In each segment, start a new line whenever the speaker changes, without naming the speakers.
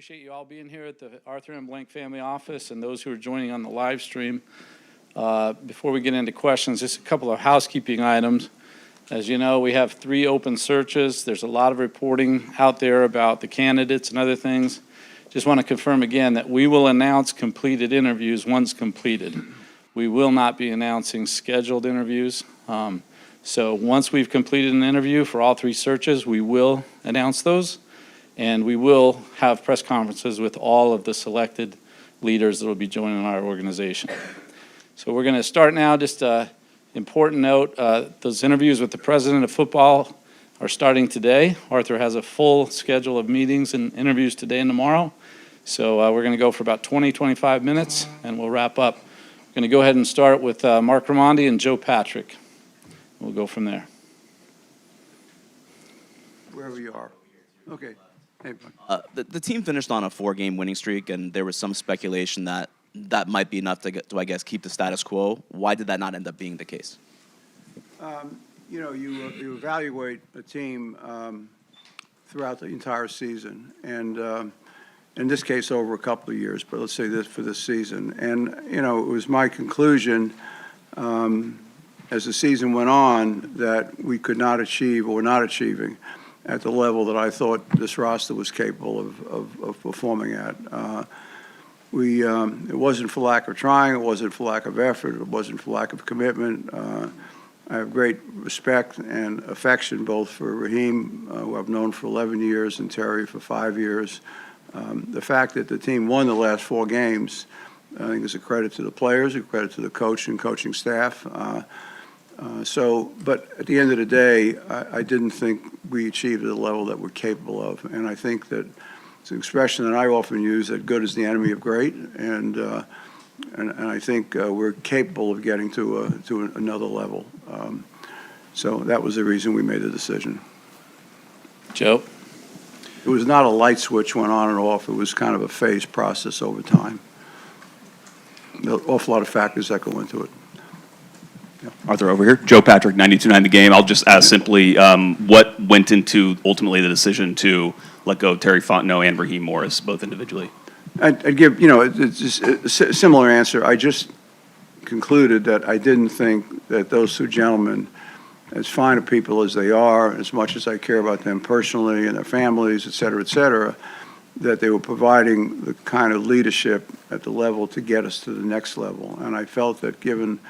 appreciate you all being here at the Arthur M. Blank Family Office and those who are joining on the live stream. Before we get into questions, just a couple of housekeeping items. As you know, we have 3 open searches. There's a lot of reporting out there about the candidates and other things. Just want to confirm again that we will announce completed interviews once completed. We will not be announcing scheduled interviews. So once we've completed an interview for all 3 searches, we will announce those. And we will have press conferences with all of the selected leaders that will be joining our organization. So we're going to start now. Just an important note, those interviews with the president of football are starting today. Arthur has a full schedule of meetings and interviews today and tomorrow. So we're going to go for about 20-25 minutes, and we'll wrap up. We're going to go ahead and start with Mark Raimondi and Joe Patrick. We'll go from there.
Wherever you are. Okay. Hey,
the team finished on a 4-game winning streak, and there was some speculation that that might be enough to, I guess, keep the status quo. Why did that not end up being the case?
You evaluate a team throughout the entire season, and in this case over a couple of years, but let's say this for this season. And, it was my conclusion as the season went on that we could not achieve or were not achieving at the level that I thought this roster was capable of performing at. It wasn't for lack of trying, it wasn't for lack of effort, it wasn't for lack of commitment. I have great respect and affection both for Raheem, who I've known for 11 years, and Terry for 5 years. The fact that the team won the last 4 games, I think, is a credit to the players, a credit to the coach and coaching staff. But at the end of the day, I didn't think we achieved the level that we're capable of. And I think that it's an expression that I often use, that good is the enemy of great. And I think we're capable of getting to another level. So that was the reason we made the decision.
Joe?
It was not a light switch went on and off. It was kind of a phased process over time. An awful lot of factors that go into it.
Arthur, over here. Joe Patrick, 92.9 The Game. I'll just ask simply, what went into ultimately the decision to let go Terry Fontenot and Raheem Morris, both individually?
I'd give, it's just a similar answer. I just concluded that I didn't think that those 2 gentlemen, as fine of people as they are, as much as I care about them personally and their families, et cetera, that they were providing the kind of leadership at the level to get us to the next level. And I felt that given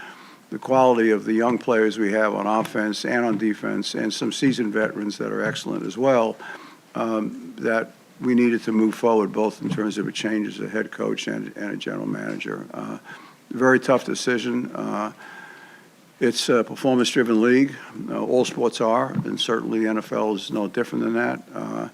the quality of the young players we have on offense and on defense, and some seasoned veterans that are excellent as well, that we needed to move forward both in terms of a change as a head coach and a general manager. Very tough decision. It's a performance-driven league. All sports are, and certainly the NFL is no different than that.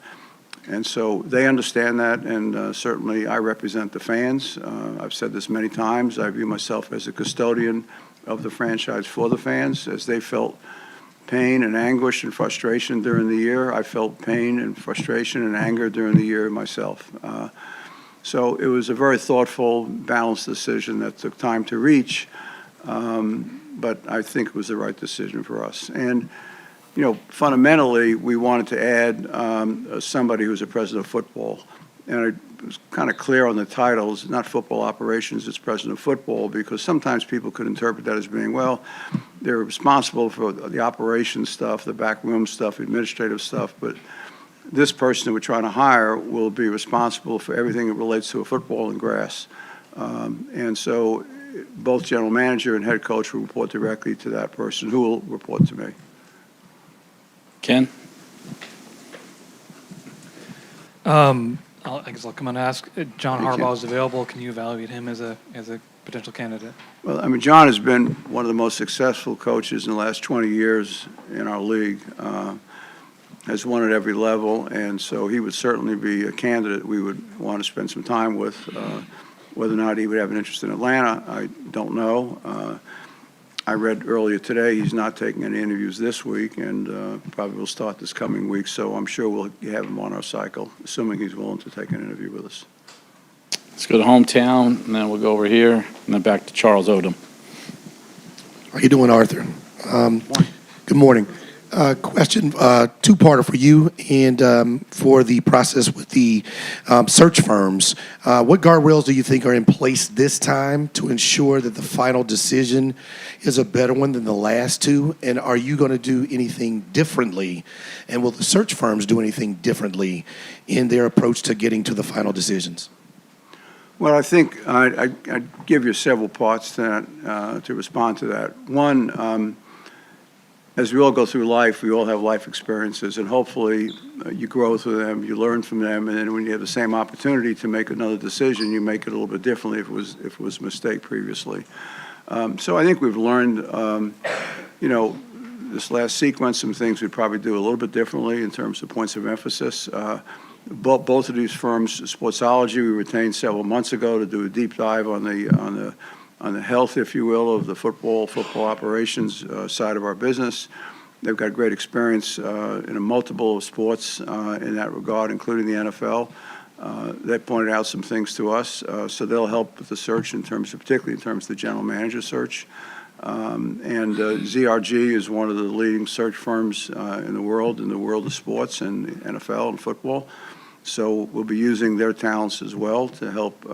And so they understand that, and certainly I represent the fans. I've said this many times. I view myself as a custodian of the franchise for the fans. As they felt pain and anguish and frustration during the year, I felt pain and frustration and anger during the year myself. So it was a very thoughtful, balanced decision that took time to reach, but I think it was the right decision for us. And, fundamentally, we wanted to add somebody who's a president of football. And it was kind of clear on the titles, not football operations, it's president of football, because sometimes people could interpret that as being, well, they're responsible for the operations stuff, the backroom stuff, administrative stuff, but this person that we're trying to hire will be responsible for everything that relates to a football and grass. And so both general manager and head coach will report directly to that person, who will report to me.
Ken?
I guess I'll come on and ask. John Harbaugh is available. Can you evaluate him as a potential candidate?
Well, John has been one of the most successful coaches in the last 20 years in our league. Has won at every level, and so he would certainly be a candidate we would want to spend some time with. Whether or not he would have an interest in Atlanta, I don't know. I read earlier today he's not taking any interviews this week, and probably will start this coming week, so I'm sure we'll have him on our cycle, assuming he's willing to take an interview with us.
Let's go to hometown, and then we'll go over here, and then back to Charles Odom.
How you doing, Arthur? Good morning. Question, two-parter for you and for the process with the search firms. What guardrails do you think are in place this time to ensure that the final decision is a better one than the last two? And are you going to do anything differently? And will the search firms do anything differently in their approach to getting to the final decisions?
Well, I think I'd give you several parts to that, to respond to that. One, as we all go through life, we all have life experiences, and hopefully you grow through them, you learn from them, and then when you have the same opportunity to make another decision, you make it a little bit differently if it was a mistake previously. So I think we've learned, this last sequence, some things we'd probably do a little bit differently in terms of points of emphasis. Both of these firms, Sportsology, we retained several months ago to do a deep dive on the health, if you will, of the football operations side of our business. They've got great experience in a multiple of sports in that regard, including the NFL. They pointed out some things to us, so they'll help with the search particularly in terms of the general manager search. And ZRG is one of the leading search firms in the world of sports and NFL and football. So we'll be using their talents as well to help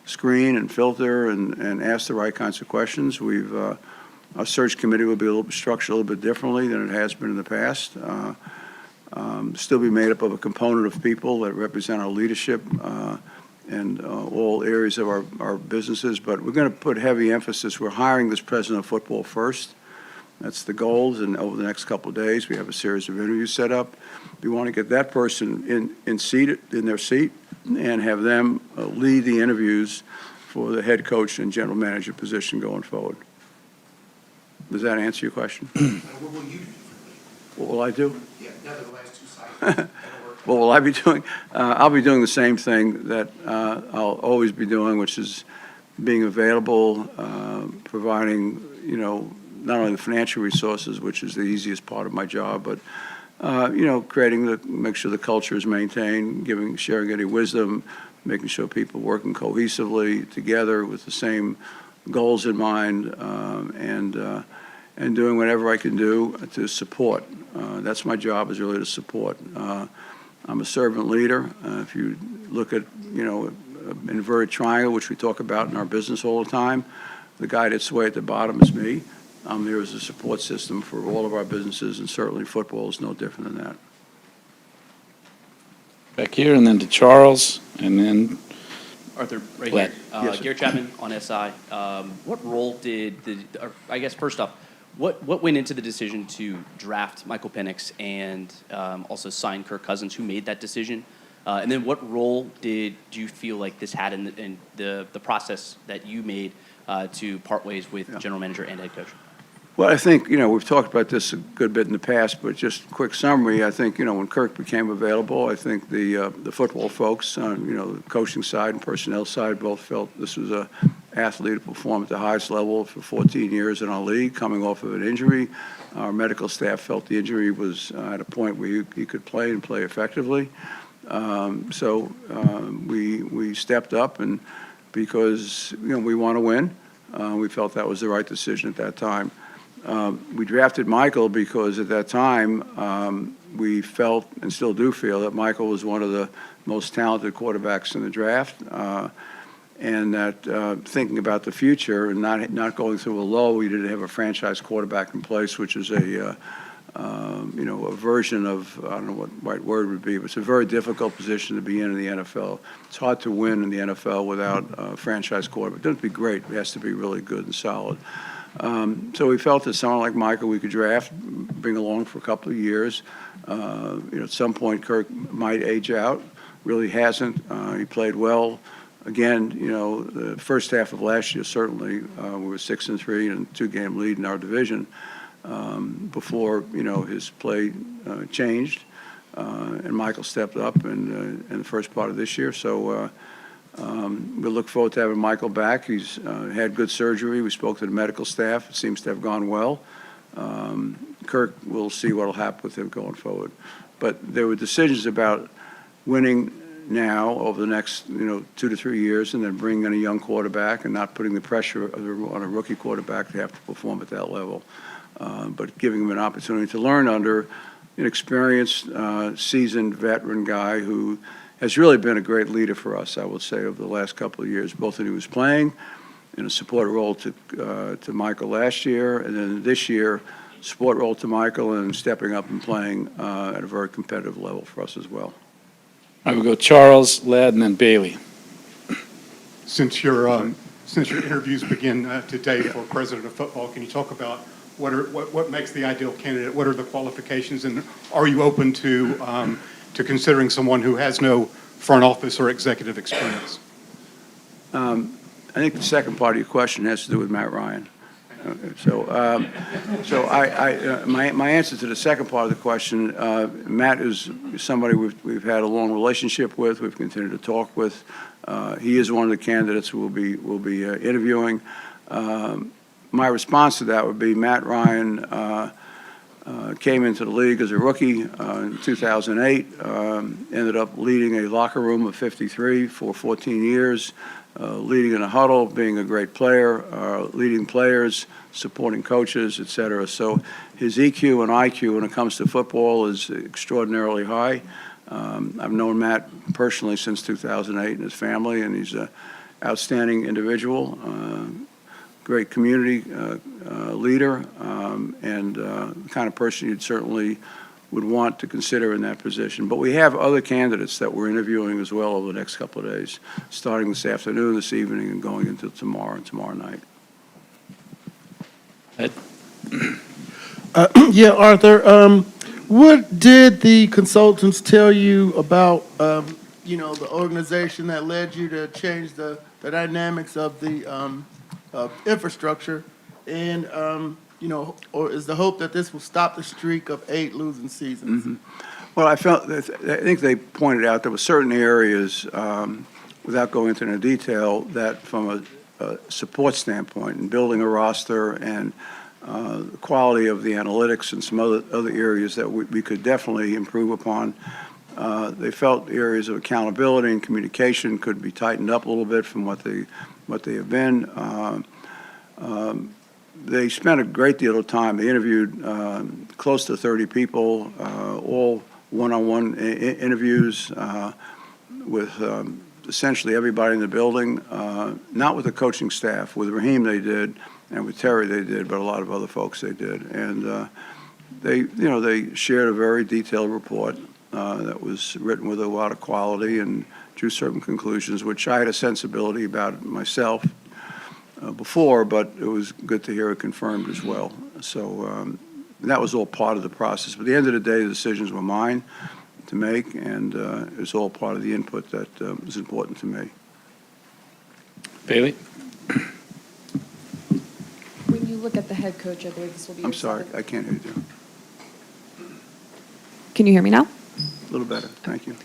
screen and filter and ask the right kinds of questions. Our search committee will be structured a little bit differently than it has been in the past. Still be made up of a component of people that represent our leadership and all areas of our businesses, but we're going to put heavy emphasis. We're hiring this president of football first. That's the goals, and over the next couple of days, we have a series of interviews set up. We want to get that person in their seat and have them lead the interviews for the head coach and general manager position going forward. Does that answer your question?
What will you do?
What will I do?
Yeah, now that the last two cycles.
What will I be doing? I'll be doing the same thing that I'll always be doing, which is being available, providing, not only the financial resources, which is the easiest part of my job, but, make sure the culture is maintained, sharing any wisdom, making sure people working cohesively together with the same goals in mind, and doing whatever I can do to support. That's my job, is really to support. I'm a servant leader. If you look at, an inverted triangle, which we talk about in our business all the time, the guy that's way at the bottom is me. I'm there as a support system for all of our businesses, and certainly football is no different than that.
Back here, and then to Charles, and then
Arthur, right
Glad.
here.
Yes, sir.
Garrett Chapman on SI. What role I guess first off, what went into the decision to draft Michael Penix and also sign Kirk Cousins? Who made that decision? And then what role do you feel like this had in the process that you made to part ways with general manager and head coach?
Well, I think, we've talked about this a good bit in the past, but just a quick summary. I think, when Kirk became available, I think the football folks on, the coaching side and personnel side both felt this was a athlete who performed at the highest level for 14 years in our league, coming off of an injury. Our medical staff felt the injury was at a point where he could play and play effectively. So we stepped up, and because, we want to win, we felt that was the right decision at that time. We drafted Michael because at that time we felt and still do feel that Michael was one of the most talented quarterbacks in the draft, and that thinking about the future and not going through a lull, we didn't have a franchise quarterback in place, which is a version of, I don't know what the right word would be, but it's a very difficult position to be in the NFL. It's hard to win in the NFL without a franchise quarterback. It doesn't be great. It has to be really good and solid. So we felt that someone like Michael we could draft, bring along for a couple of years. At some point, Kirk might age out. Really hasn't. He played well. Again, the first half of last year, certainly, we were 6-3 and 2-game lead in our division before, his play changed. And Michael stepped up in the first part of this year. So we look forward to having Michael back. He's had good surgery. We spoke to the medical staff. It seems to have gone well. Kirk, we'll see what will happen with him going forward. But there were decisions about winning now over the next 2 to 3 years, and then bringing in a young quarterback and not putting the pressure on a rookie quarterback to have to perform at that level. but giving him an opportunity to learn under an experienced, seasoned veteran guy who has really been a great leader for us, I would say, over the last couple of years, both when he was playing in a support role to Michael last year, and then this year, support role to Michael and stepping up and playing at a very competitive level for us as well.
I will go Charles, Ladd, and then Bailey.
Since your interviews begin today for president of football, can you talk about what makes the ideal candidate? What are the qualifications, and are you open to considering someone who has no front office or executive experience?
I think the second part of your question has to do with Matt Ryan. My answer to the second part of the question, Matt is somebody we've had a long relationship with. We've continued to talk with. He is one of the candidates we'll be interviewing. My response to that would be Matt Ryan came into the league as a rookie in 2008, ended up leading a locker room of 53 for 14 years, leading in a huddle, being a great player, leading players, supporting coaches, et cetera. So his EQ and IQ when it comes to football is extraordinarily high. I've known Matt personally since 2008 and his family, and he's an outstanding individual, great community leader, and the kind of person you'd certainly would want to consider in that position. But we have other candidates that we're interviewing as well over the next couple of days, starting this afternoon, this evening, and going into tomorrow and tomorrow night.
Ed?
Yeah, Arthur, what did the consultants tell you about, the organization that led you to change the dynamics of the infrastructure? And, or is the hope that this will stop the streak of 8 losing seasons?
Mm-hmm. Well, I think they pointed out there were certain areas, without going into the detail, that from a support standpoint and building a roster and the quality of the analytics and some other areas that we could definitely improve upon. They felt areas of accountability and communication could be tightened up a little bit from what they have been. They spent a great deal of time. They interviewed close to 30 people, all one-on-one interviews with essentially everybody in the building, not with the coaching staff. With Raheem they did, and with Terry they did, but a lot of other folks they did. And they shared a very detailed report that was written with a lot of quality and drew certain conclusions, which I had a sensibility about myself before, but it was good to hear it confirmed as well. So that was all part of the process. But at the end of the day, the decisions were mine to make, and it was all part of the input that was important to me.
Bailey?
When you look at the head coach, I believe this will be.
I'm sorry, I can't hear you.
Can you hear me now?
A little better, thank you.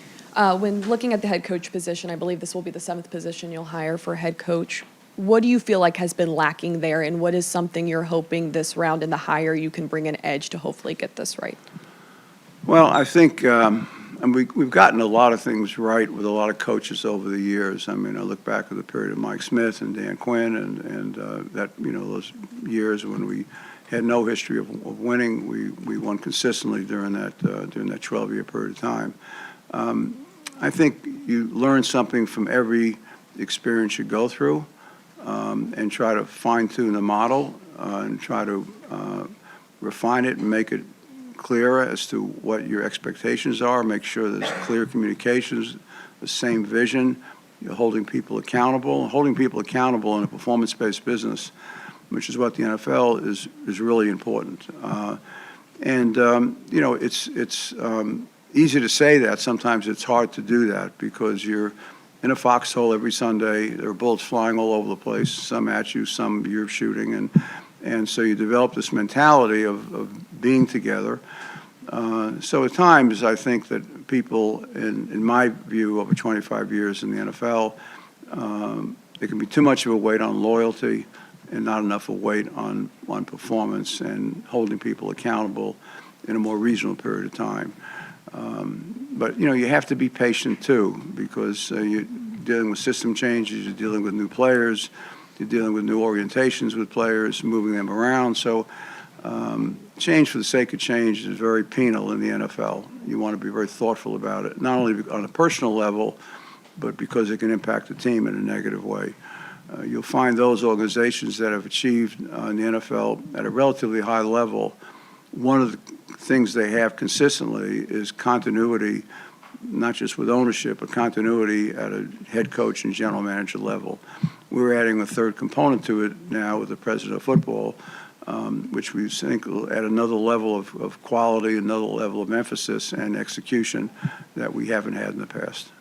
When looking at the head coach position, I believe this will be the 7th position you'll hire for head coach. What do you feel like has been lacking there, and what is something you're hoping this round in the hire you can bring an edge to hopefully get this right?
Well, I think and we've gotten a lot of things right with a lot of coaches over the years. I mean, I look back at the period of Mike Smith and Dan Quinn, and that those years when we had no history of winning, we won consistently during that 12-year period of time. I think you learn something from every experience you go through, and try to fine-tune the model and try to refine it and make it clearer as to what your expectations are, make sure there's clear communications, the same vision, you're holding people accountable. Holding people accountable in a performance-based business, which is what the NFL is really important. It's easy to say that. Sometimes it's hard to do that because you're in a foxhole every Sunday. There are bullets flying all over the place, some at you, some you're shooting, and so you develop this mentality of being together. So at times, I think that people, in my view, over 25 years in the NFL, there can be too much of a weight on loyalty and not enough of a weight on performance and holding people accountable in a more reasonable period of time. But you have to be patient too, because you're dealing with system changes, you're dealing with new players, you're dealing with new orientations with players, moving them around. So Change for the sake of change is very penal in the NFL. You want to be very thoughtful about it, not only on a personal level, but because it can impact the team in a negative way. You'll find those organizations that have achieved in the NFL at a relatively high level, one of the things they have consistently is continuity, not just with ownership, but continuity at a head coach and general manager level. We're adding a third component to it now with the president of football, which we think will add another level of quality, another level of emphasis and execution that we haven't had in the past.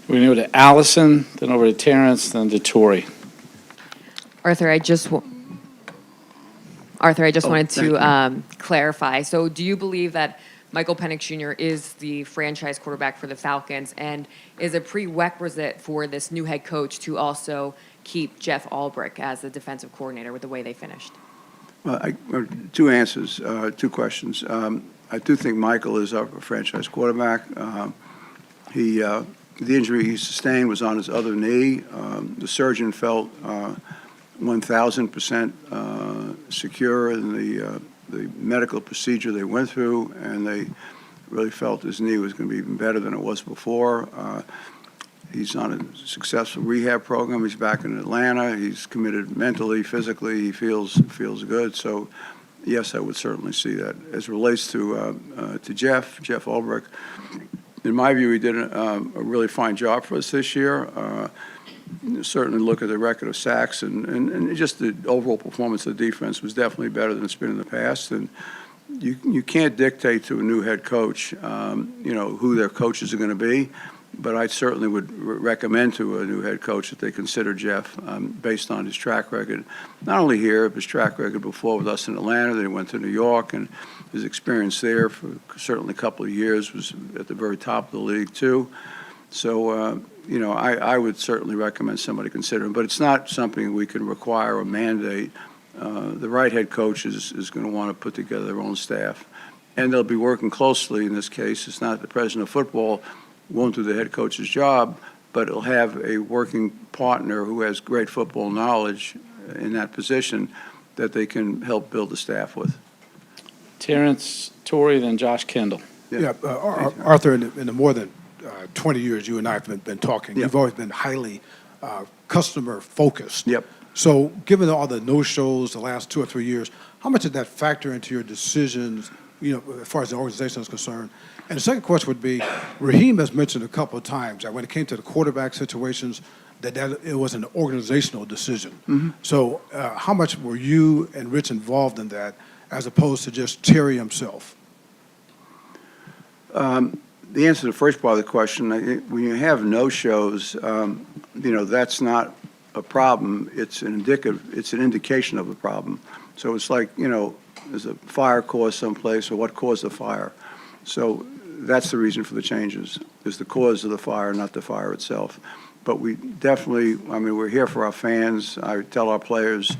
We're going to go to Allison, then over to Terrence, then to Tori.
Arthur, I just wanted
thank
to clarify. So do you believe that Michael Penix Jr. is the franchise quarterback for the Falcons and is a prerequisite for this new head coach to also keep Jeff Ulbrich as the defensive coordinator with the way they finished?
Well, two answers, two questions. I do think Michael is our franchise quarterback. The injury he sustained was on his other knee. The surgeon felt 1,000% secure in the medical procedure they went through, and they really felt his knee was going to be even better than it was before. He's on a successful rehab program. He's back in Atlanta. He's committed mentally, physically. He feels good. So, yes, I would certainly see that. As it relates to Jeff Ulbrich, in my view, he did a really fine job for us this year. Certainly look at the record of sacks and just the overall performance of the defense was definitely better than it's been in the past. And you can't dictate to a new head coach, who their coaches are going to be. But I certainly would recommend to a new head coach that they consider Jeff based on his track record, not only here, but his track record before with us in Atlanta. Then he went to New York, and his experience there for certainly a couple of years was at the very top of the league, too. So, I would certainly recommend somebody consider him. But it's not something we can require or mandate. The right head coach is going to want to put together their own staff. And they'll be working closely in this case. It's not the president of football won't do the head coach's job, but it'll have a working partner who has great football knowledge in that position that they can help build the staff with.
Terrence, Tori, then Josh Kendall.
Yeah.
Arthur, in the more than 20 years you and I have been talking,
Yep.
you've always been highly customer focused.
Yep.
So given all the no-shows the last 2 or 3 years, how much did that factor into your decisions, as far as the organization is concerned? And the second question would be, Raheem has mentioned a couple of times that when it came to the quarterback situations, that it was an organizational decision.
Mm-hmm.
So how much were you and Rich involved in that as opposed to just Terry himself?
The answer to the first part of the question, when you have no-shows, that's not a problem. It's an indication of a problem. So it's like, there's a fire caused someplace, or what caused the fire. So that's the reason for the changes, is the cause of the fire, not the fire itself. But we definitely, we're here for our fans. I tell our players,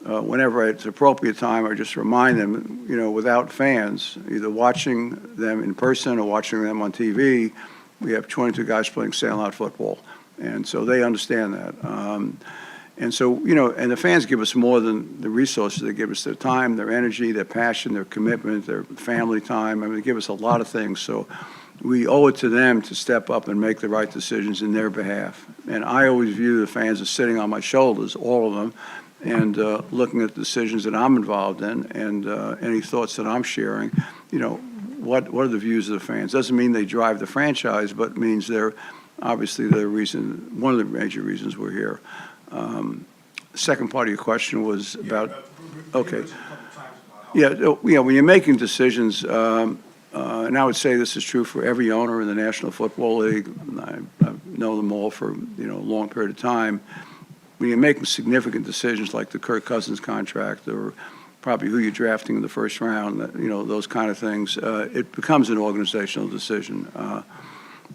whenever it's appropriate time, I just remind them, without fans, either watching them in person or watching them on TV, we have 22 guys playing sandlot football. And so they understand that. And so, and the fans give us more than the resources. They give us their time, their energy, their passion, their commitment, their family time. They give us a lot of things. So we owe it to them to step up and make the right decisions in their behalf. And I always view the fans as sitting on my shoulders, all of them, and looking at the decisions that I'm involved in and any thoughts that I'm sharing. What are the views of the fans? Doesn't mean they drive the franchise, but means they're obviously one of the major reasons we're here. The second part of your question was about, okay. Yeah, when you're making decisions, and I would say this is true for every owner in the National Football League, I know them all for, a long period of time. When you're making significant decisions like the Kirk Cousins contract or probably who you're drafting in the first round, those kind of things, it becomes an organizational decision.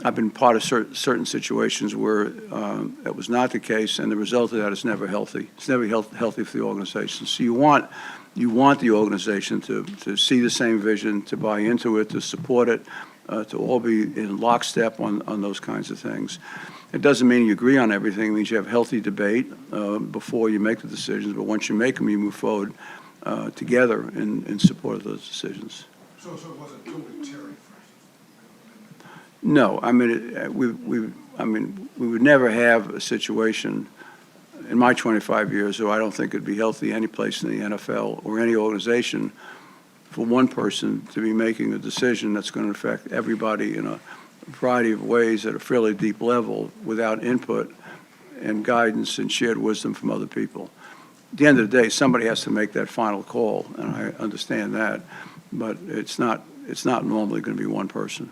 I've been part of certain situations where that was not the case, and the result of that is never healthy. It's never healthy for the organization. So you want the organization to see the same vision, to buy into it, to support it, to all be in lockstep on those kinds of things. It doesn't mean you agree on everything. It means you have healthy debate before you make the decisions, but once you make them, you move forward. together in support of those decisions.
So it wasn't totally Terry?
No, I mean, we would never have a situation in my 25 years, so I don't think it'd be healthy any place in the NFL or any organization for one person to be making a decision that's going to affect everybody in a variety of ways at a fairly deep level without input and guidance and shared wisdom from other people. At the end of the day, somebody has to make that final call, and I understand that, but it's not normally going to be one person.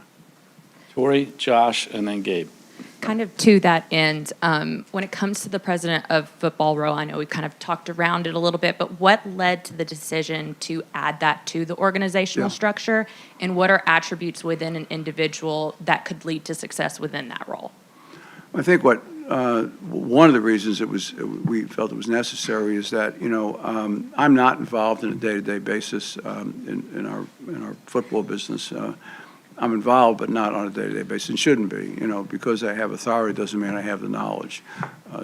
Tori, Josh, and then Gabe.
Kind of to that end, when it comes to the president of football role, I know we kind of talked around it a little bit, but what led to the decision to add that to the organizational structure, and what are attributes within an individual that could lead to success within that role?
I think one of the reasons we felt it was necessary is that I'm not involved on a day-to-day basis in our football business. I'm involved, but not on a day-to-day basis, and shouldn't be. Because I have authority doesn't mean I have the knowledge.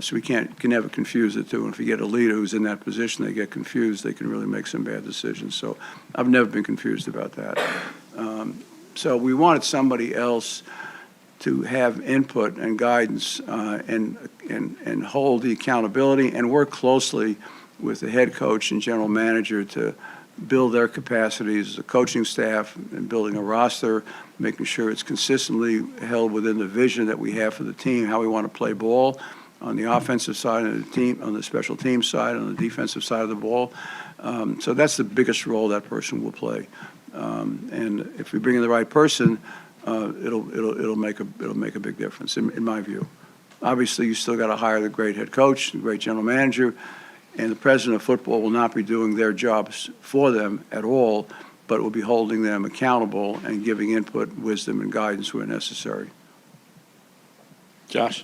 So we can never confuse the two. And if you get a leader who's in that position, they get confused, they can really make some bad decisions. So I've never been confused about that. So we wanted somebody else to have input and guidance and hold the accountability and work closely with the head coach and general manager to build their capacities, the coaching staff, and building a roster, making sure it's consistently held within the vision that we have for the team, how we want to play ball on the offensive side of the team, on the special team side, on the defensive side of the ball. So that's the biggest role that person will play. And if we bring in the right person, it'll make a big difference in my view. Obviously, you still got to hire the great head coach, the great general manager, and the president of football will not be doing their jobs for them at all, but will be holding them accountable and giving input, wisdom, and guidance where necessary.
Josh?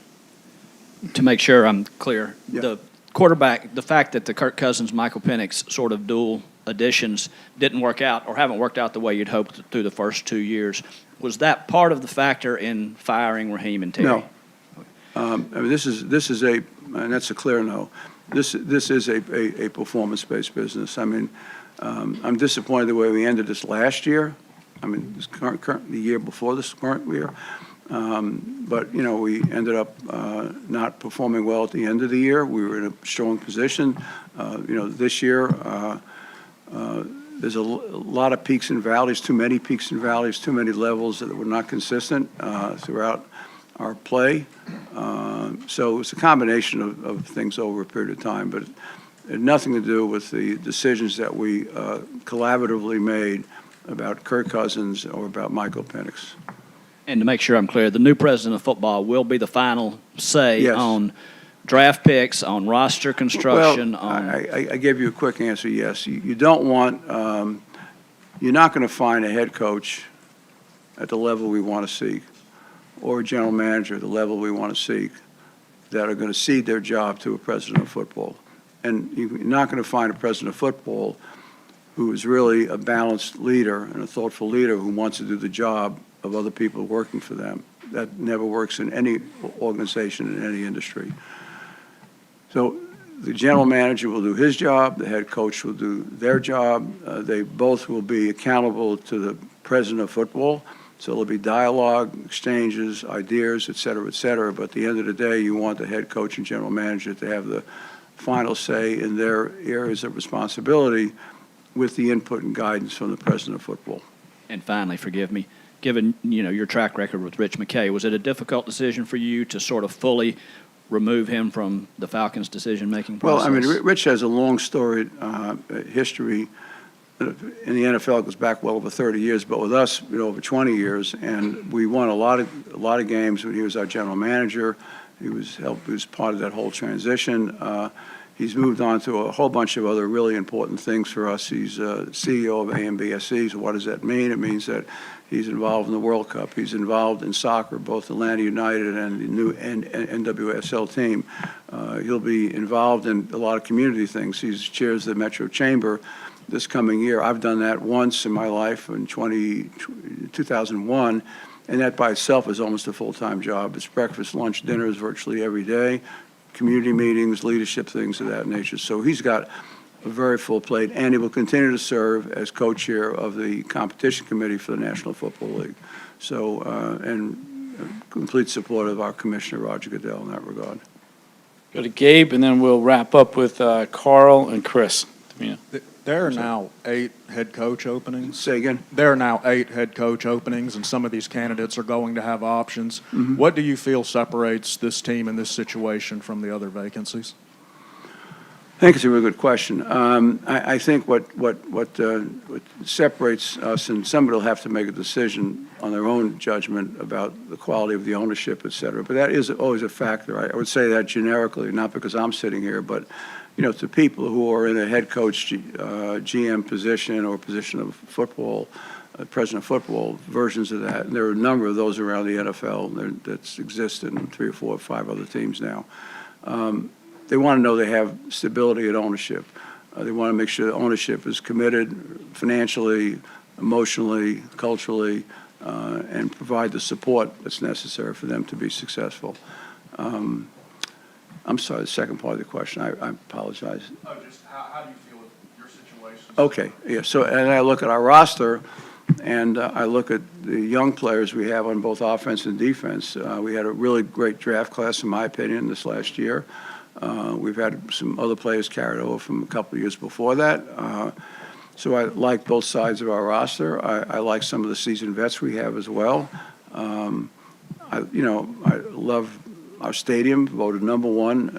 To make sure I'm clear,
Yeah.
the quarterback, the fact that the Kirk Cousins, Michael Penix sort of dual additions didn't work out or haven't worked out the way you'd hoped through the first 2 years, was that part of the factor in firing Raheem and Terry?
No. I mean, this is and that's a clear no. This is a performance-based business. I mean, I'm disappointed the way we ended this last year. I mean, the year before this current year. But, we ended up not performing well at the end of the year. We were in a strong position. This year, there's a lot of peaks and valleys, too many peaks and valleys, too many levels that were not consistent throughout our play. So it's a combination of things over a period of time, but it had nothing to do with the decisions that we collaboratively made about Kirk Cousins or about Michael Penix.
And to make sure I'm clear, the new president of football will be the final say
Yes.
on draft picks, on roster construction,
Well,
on...
I gave you a quick answer, yes. You don't want, you're not going to find a head coach at the level we want to seek or a general manager at the level we want to seek that are going to cede their job to a president of football. And you're not going to find a president of football who is really a balanced leader and a thoughtful leader who wants to do the job of other people working for them. That never works in any organization, in any industry. So the general manager will do his job, the head coach will do their job. They both will be accountable to the president of football. So there'll be dialogue, exchanges, ideas, et cetera, but at the end of the day, you want the head coach and general manager to have the final say in their areas of responsibility with the input and guidance from the president of football.
And finally, forgive me, given, your track record with Rich McKay, was it a difficult decision for you to sort of fully remove him from the Falcons' decision-making process?
Well, I mean, Rich has a long storied history in the NFL. It goes back well over 30 years, but with us, over 20 years, and we won a lot of games when he was our general manager. He was part of that whole transition. He's moved on to a whole bunch of other really important things for us. He's CEO of AMBSC. So what does that mean? It means that he's involved in the World Cup. He's involved in soccer, both Atlanta United and the new NWSL team. He'll be involved in a lot of community things. He chairs the Metro Chamber this coming year. I've done that once in my life in 2001, and that by itself is almost a full-time job. It's breakfast, lunch, dinners virtually every day, community meetings, leadership, things of that nature. So he's got a very full plate, and he will continue to serve as co-chair of the competition committee for the National Football League. So, and complete support of our Commissioner, Roger Goodell, in that regard.
Go to Gabe, and then we'll wrap up with Carl and Chris. Tamina.
There are now 8 head coach openings.
Say again?
There are now 8 head coach openings, and some of these candidates are going to have options. What do you feel separates this team in this situation from the other vacancies?
I think it's a really good question. I think what separates us, and somebody will have to make a decision on their own judgment about the quality of the ownership, et cetera, but that is always a factor. I would say that generically, not because I'm sitting here, but, you know, to people who are in a head coach, GM position or position of football, president of football, versions of that, and there are a number of those around the NFL that exist in 3 or 4 or 5 other teams now. They want to know they have stability at ownership. They want to make sure the ownership is committed financially, emotionally, culturally, and provide the support that's necessary for them to be successful. I'm sorry, the second part of the question, I apologize.
Oh, just how do you feel with your situation?
Okay, yeah, so, and I look at our roster, and I look at the young players we have on both offense and defense. We had a really great draft class, in my opinion, this last year. We've had some other players carried over from a couple of years before that. So I like both sides of our roster. I like some of the seasoned vets we have as well. I love our stadium, voted #1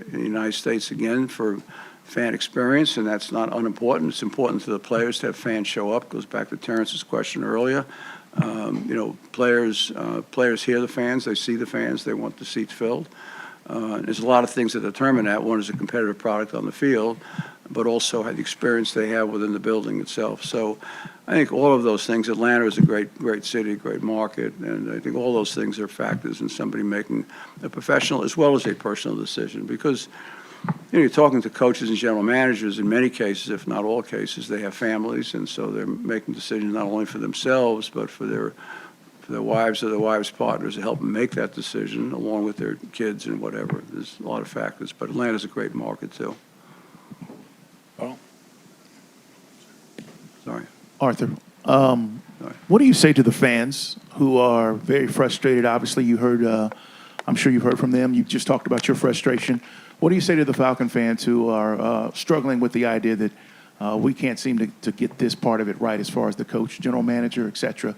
in the United States again for fan experience, and that's not unimportant. It's important to the players to have fans show up. Goes back to Terrence's question earlier. Players hear the fans, they see the fans, they want the seats filled. There's a lot of things that determine that. One is a competitive product on the field, but also the experience they have within the building itself. So I think all of those things, Atlanta is a great city, great market, and I think all those things are factors in somebody making a professional as well as a personal decision. Because you're talking to coaches and general managers, in many cases, if not all cases, they have families, and so they're making decisions not only for themselves, but for their wives or their wives' partners to help them make that decision, along with their kids and whatever. There's a lot of factors, but Atlanta's a great market, too.
Carl?
Sorry.
Arthur, what do you say to the fans who are very frustrated? Obviously, you heard, I'm sure you've heard from them. You've just talked about your frustration. What do you say to the Falcon fans who are struggling with the idea that we can't seem to get this part of it right as far as the coach, general manager, et cetera?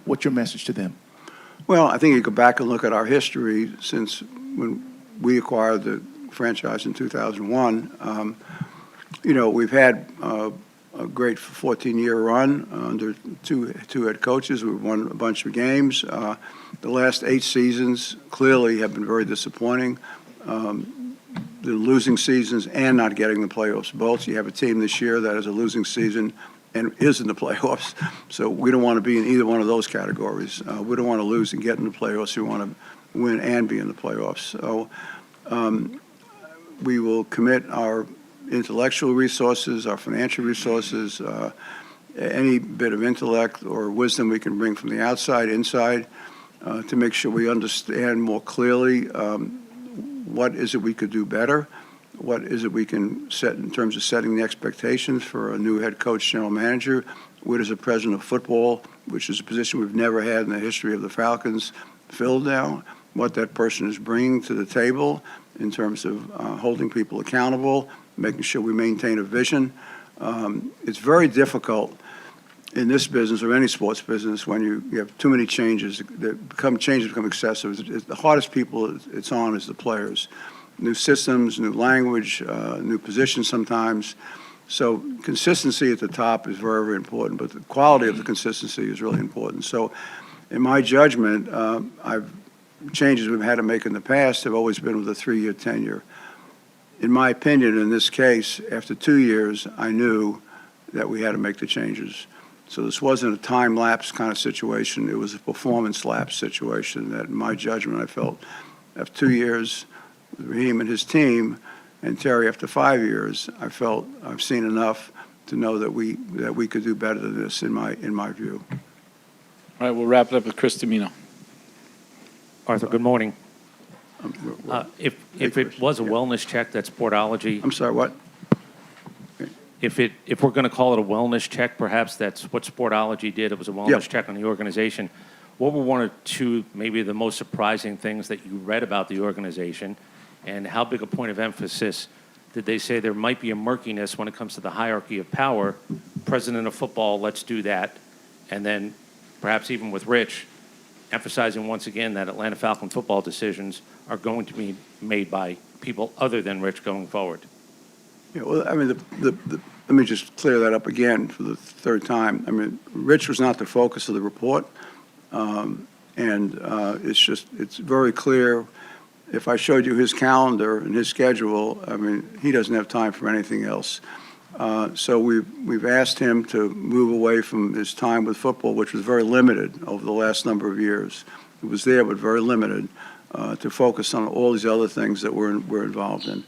What's your message to them?
Well, I think you go back and look at our history since when we acquired the franchise in 2001. We've had a great 14-year run under two head coaches. We've won a bunch of games. The last 8 seasons clearly have been very disappointing. The losing seasons and not getting the playoffs both. You have a team this year that has a losing season and is in the playoffs. So we don't want to be in either one of those categories. We don't want to lose and get in the playoffs. We want to win and be in the playoffs. So we will commit our intellectual resources, our financial resources, any bit of intellect or wisdom we can bring from the outside, inside, to make sure we understand more clearly what is it we could do better, what is it we can set in terms of setting the expectations for a new head coach, general manager, what is a president of football, which is a position we've never had in the history of the Falcons, filled now, what that person is bringing to the table in terms of holding people accountable, making sure we maintain a vision. It's very difficult in this business or any sports business when you have too many changes become excessive. The hardest people it's on is the players. New systems, new language, new positions sometimes. So consistency at the top is very, very important, but the quality of the consistency is really important. So in my judgment, changes we've had to make in the past have always been with a 3-year tenure. In my opinion, in this case, after 2 years, I knew that we had to make the changes. So this wasn't a time lapse kind of situation. It was a performance lapse situation that, in my judgment, I felt after 2 years with Raheem and his team, and Terry after 5 years, I felt I've seen enough to know that we could do better than this, in my view.
All right, we'll wrap it up with Chris Dimino.
Arthur, good morning. If it was a wellness check, that Sportology.
I'm sorry, what?
if we're going to call it a wellness check, perhaps that's what Sportology did. It was a wellness check on the organization. What were one or two, maybe the most surprising things that you read about the organization, and how big a point of emphasis did they say there might be a murkiness when it comes to the hierarchy of power? President of football, let's do that. And then perhaps even with Rich, emphasizing once again that Atlanta Falcon football decisions are going to be made by people other than Rich going forward.
Yeah, well, I mean, let me just clear that up again for the third time. I mean, Rich was not the focus of the report, and it's very clear. If I showed you his calendar and his schedule, I mean, he doesn't have time for anything else. So we've asked him to move away from his time with football, which was very limited over the last number of years. It was there, but very limited, to focus on all these other things that we're involved in.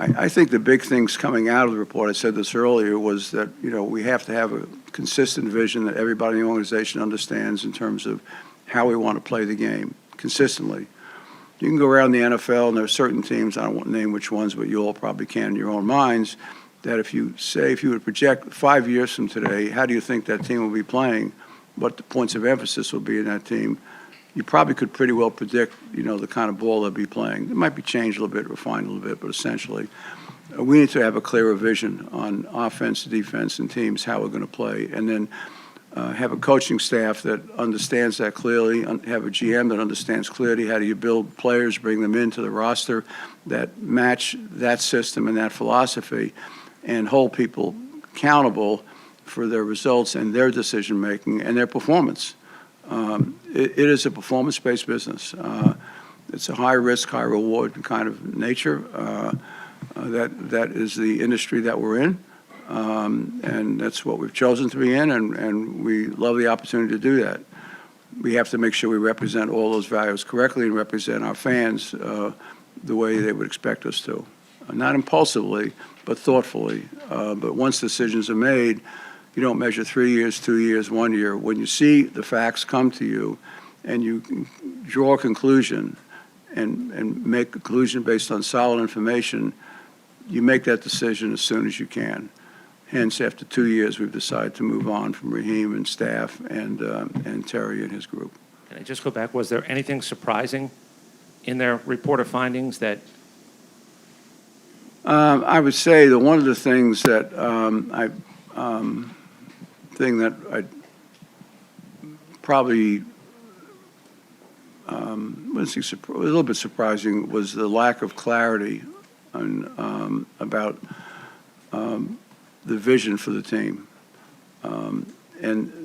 I think the big things coming out of the report, I said this earlier, was that, we have to have a consistent vision that everybody in the organization understands in terms of how we want to play the game consistently. You can go around the NFL, and there are certain teams, I don't want to name which ones, but you all probably can in your own minds, that if you would project 5 years from today, how do you think that team will be playing, what the points of emphasis will be in that team, you probably could pretty well predict, the kind of ball they'll be playing. It might be changed a little bit, refined a little bit, but essentially, we need to have a clearer vision on offense, defense, and teams, how we're going to play, and then have a coaching staff that understands that clearly, have a GM that understands clearly how do you build players, bring them into the roster that match that system and that philosophy, and hold people accountable for their results and their decision-making and their performance. It is a performance-based business. It's a high-risk, high-reward kind of nature. That is the industry that we're in. And that's what we've chosen to be in, and we love the opportunity to do that. We have to make sure we represent all those values correctly and represent our fans the way they would expect us to. Not impulsively, but thoughtfully. But once decisions are made, you don't measure 3 years, 2 years, 1 year. When you see the facts come to you and you draw a conclusion and make a conclusion based on solid information, you make that decision as soon as you can. Hence, after 2 years, we've decided to move on from Raheem and staff and Terry and his group.
Can I just go back? Was there anything surprising in their report of findings that?
I would say that one of the things that I probably was a little bit surprising was the lack of clarity on, about the vision for the team, and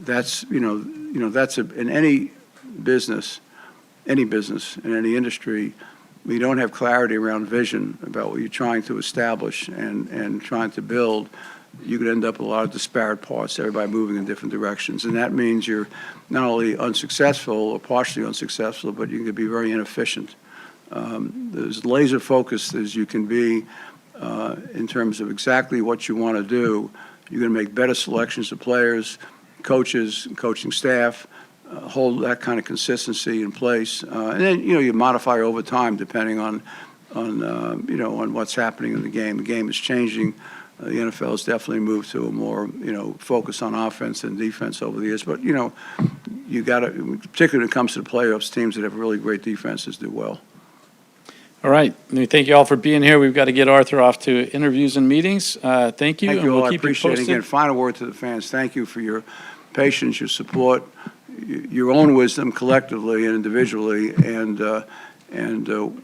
that's in any business, in any industry. We don't have clarity around vision about what you're trying to establish and trying to build. You could end up with a lot of disparate parts, everybody moving in different directions, and that means you're not only unsuccessful or partially unsuccessful, but you can be very inefficient. As laser focused as you can be in terms of exactly what you want to do, you're going to make better selections of players, coaches, coaching staff, hold that kind of consistency in place, and then you modify over time depending on what's happening in the game. The game is changing. The NFL has definitely moved to a more focus on offense and defense over the years. But you got to, particularly when it comes to the playoffs, teams that have really great defenses do well.
All right. Thank you all for being here. We've got to get Arthur off to interviews and meetings. Thank you.
Thank
and
you all.
we'll
I
keep you
appreciate it.
posted.
Again, final word to the fans. Thank you for your patience, your support, your own wisdom collectively and individually. And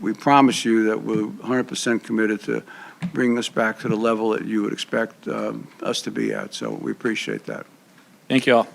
we promise you that we're 100% committed to bringing us back to the level that you would expect us to be at. So we appreciate that.
Thank you all.